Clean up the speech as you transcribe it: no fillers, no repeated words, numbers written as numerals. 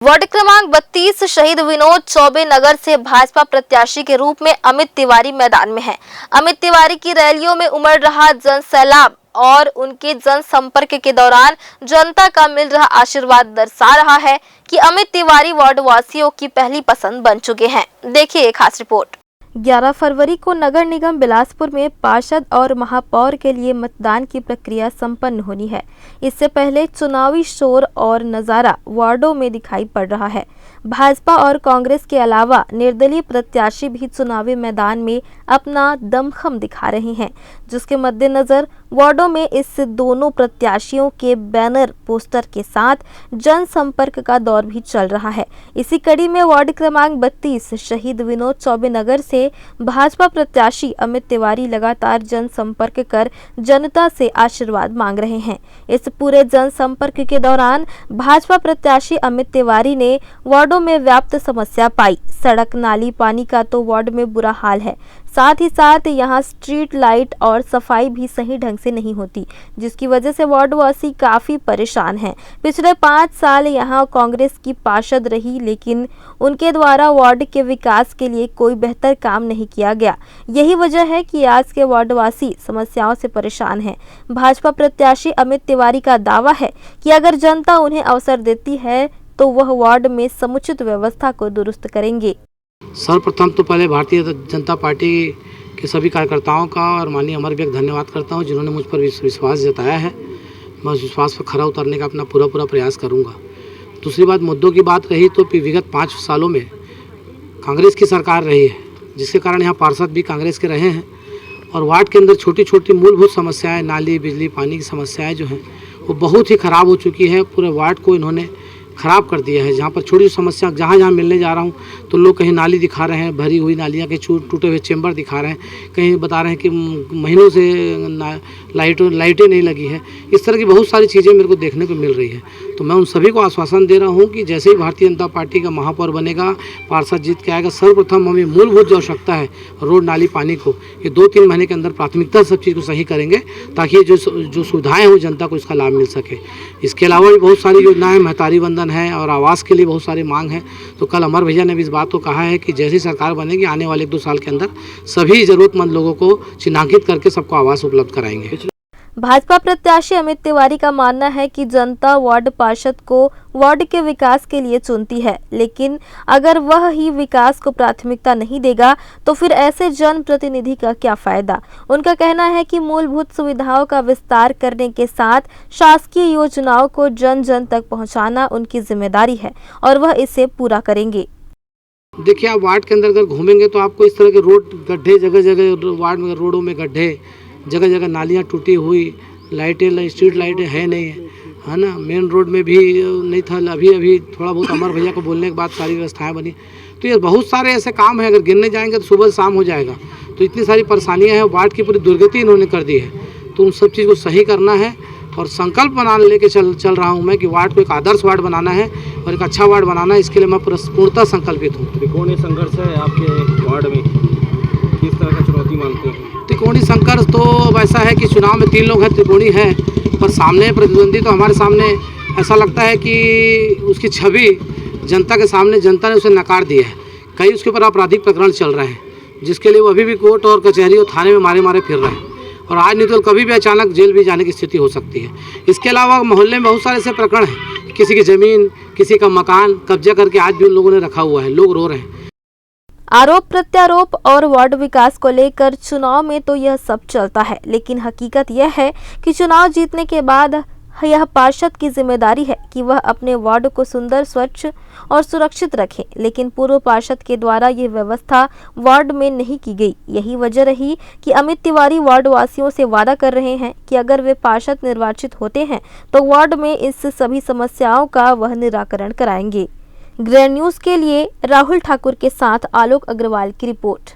Ward क्रमांक 32 शहीद विनोद चौबे नगर से भाजपा प्रत्याशी के रूप में अमित तिवारी मैदान में हैं। अमित तिवारी की रैलियों में उमड़ रहा जन सैलाब और उनके जनसंपर्क के दौरान जनता का मिल रहा आशीर्वाद दर्शा रहा है कि अमित तिवारी वार्ड वासियों की पहली पसंद बन चुके हैं। देखिए एक खास रिपोर्ट। 11 फरवरी को नगर निगम बिलासपुर में पार्षद और महापौर के लिए मतदान की प्रक्रिया संपन्न होनी है। इससे पहले चुनावी शोर और नज़ारा वार्डों में दिखाई पड़ रहा है। भाजपा और कांग्रेस के अलावा निर्दलीय प्रत्याशी भी चुनावी मैदान में अपना दमखम दिखा रहे हैं, जिसके मद्देनजर वार्डों में इस दोनों प्रत्याशियों के बैनर पोस्टर के साथ जनसंपर्क का दौर भी चल रहा है। इसी कड़ी में वार्ड क्रमांक 32 शहीद विनोद चौबे नगर से भाजपा प्रत्याशी अमित तिवारी लगातार जनसंपर्क कर जनता से आशीर्वाद मांग रहे हैं। इस पूरे जनसंपर्क के दौरान भाजपा प्रत्याशी अमित तिवारी ने वार्डों में व्याप्त समस्या पाई। सड़क, नाली, पानी का तो वार्ड में बुरा हाल है। साथ ही साथ यहाँ स्ट्रीट लाइट और सफाई भी सही ढंग से नहीं होती, जिसकी वजह से वार्डवासी काफी परेशान हैं। पिछले 5 साल यहाँ कांग्रेस की पार्षद रही, लेकिन उनके द्वारा वार्ड के विकास के लिए कोई बेहतर काम नहीं किया गया। यही वजह है कि आज के वार्डवासी समस्याओं से परेशान हैं। भाजपा प्रत्याशी अमित तिवारी का दावा है कि अगर जनता उन्हें अवसर देती है तो वह वार्ड में समुचित व्यवस्था को दुरुस्त करेंगे। सर्वप्रथम तो पहले भारतीय जनता पार्टी के सभी कार्यकर्ताओं का और माननीय अमर व्यक्त धन्यवाद करता हूं, जिन्होंने मुझ पर विश्वास जताया है। मैं उस विश्वास पर खरा उतरने का अपना पूरा प्रयास करूंगा। दूसरी बात, मुद्दों की बात रही तो विगत 5 सालों में कांग्रेस की सरकार रही है, जिसके कारण यहाँ पार्षद भी कांग्रेस के रहे हैं और वार्ड के अंदर छोटी छोटी मूलभूत समस्याएँ, नाली, बिजली, पानी की समस्याएँ जो हैं वो बहुत ही ख़राब हो चुकी है। पूरे वार्ड को इन्होंने ख़राब कर दिया है। जहाँ पर छोटी समस्या, जहाँ मिलने जा रहा हूँ तो लोग कहीं नाली दिखा रहे हैं, भरी हुई नालियाँ के टूटे हुए चेंबर दिखा रहे हैं, कहीं बता रहे हैं कि महीनों से लाइटें नहीं लगी है। इस तरह की बहुत सारी चीज़ें मेरे को देखने को मिल रही है। तो मैं उन सभी को आश्वासन दे रहा हूँ कि जैसे ही भारतीय जनता पार्टी का महापौर बनेगा, पार्षद जीत के आएगा, सर्वप्रथम हमें मूलभूत जो आवश्यकता है रोड, नाली, पानी को, ये 2-3 महीने के अंदर प्राथमिकता सब चीज़ को सही करेंगे, ताकि जो सुविधाएँ हो जनता को इसका लाभ मिल सके। इसके अलावा भी बहुत सारी योजनाएँ, महतारी बंधन है और आवास के लिए बहुत सारी मांग है। तो कल अमर भैया ने भी इस बात को कहा है कि जैसी सरकार बनेगी, आने वाले 1-2 साल के अंदर सभी जरूरतमंद लोगों को चिन्हांकित करके सबको आवास उपलब्ध कराएंगे। भाजपा प्रत्याशी अमित तिवारी का मानना है कि जनता वार्ड पार्षद को वार्ड के विकास के लिए चुनती है, लेकिन अगर वह ही विकास को प्राथमिकता नहीं देगा तो फिर ऐसे जनप्रतिनिधि का क्या फायदा। उनका कहना है कि मूलभूत सुविधाओं का विस्तार करने के साथ शासकीय योजनाओं को जन जन तक पहुंचाना उनकी जिम्मेदारी है और वह इसे पूरा करेंगे। देखिए, आप वार्ड के अंदर अगर घूमेंगे तो आपको इस तरह के रोड, गड्ढे, जगह जगह वार्ड में रोडों में गड्ढे, जगह जगह नालियाँ टूटी हुई, लाइटें, स्ट्रीट लाइटें है नहीं, है ना। मेन रोड में भी नहीं था, अभी थोड़ा बहुत अमर भैया को बोलने के बाद सारी व्यवस्थाएं बनी। तो ये बहुत सारे ऐसे काम हैं, अगर गिनने जाएंगे तो सुबह शाम हो जाएगा। तो इतनी सारी परेशानियां हैं, वार्ड की पूरी दुर्गति इन्होंने कर दी है। तो उन सब चीज़ को सही करना है और संकल्प बनाने लेके चल रहा हूँ मैं कि वार्ड को एक आदर्श वार्ड बनाना है और एक अच्छा वार्ड बनाना है। इसके लिए मैं पूर्णतः संकल्पित हूँ। त्रिकोणीय संघर्ष है आपके वार्ड में, किस तरह का चुनौती मानते हैं? त्रिकोणीय संघर्ष तो वैसा है कि चुनाव में 3 लोग हैं, त्रिकोणी है, पर सामने प्रतिद्वंदी तो हमारे सामने ऐसा लगता है कि उसकी छवि जनता के सामने, जनता ने उसे नकार दिया है। कई उसके ऊपर आपराधिक प्रकरण चल रहे हैं, जिसके लिए वो अभी भी कोर्ट और कचहरी और थाने में मारे फिर रहे हैं और आज नहीं तो कभी भी अचानक जेल भी जाने की स्थिति हो सकती है। इसके अलावा मोहल्ले में बहुत सारे ऐसे प्रकरण हैं, किसी की ज़मीन, किसी का मकान कब्जा करके आज भी उन लोगों ने रखा हुआ है, लोग रो रहे हैं। आरोप प्रत्यारोप और वार्ड विकास को लेकर चुनाव में तो यह सब चलता है, लेकिन हकीकत यह है कि चुनाव जीतने के बाद यह पार्षद की जिम्मेदारी है कि वह अपने वार्ड को सुंदर, स्वच्छ और सुरक्षित रखे। लेकिन पूर्व पार्षद के द्वारा यह व्यवस्था वार्ड में नहीं की गई। यही वजह रही कि अमित तिवारी वार्ड वासियों से वादा कर रहे हैं कि अगर वे पार्षद निर्वाचित होते हैं तो वार्ड में इस सभी समस्याओं का वह निराकरण कराएंगे। ग्रैंड न्यूज़ के लिए राहुल ठाकुर के साथ आलोक अग्रवाल की रिपोर्ट।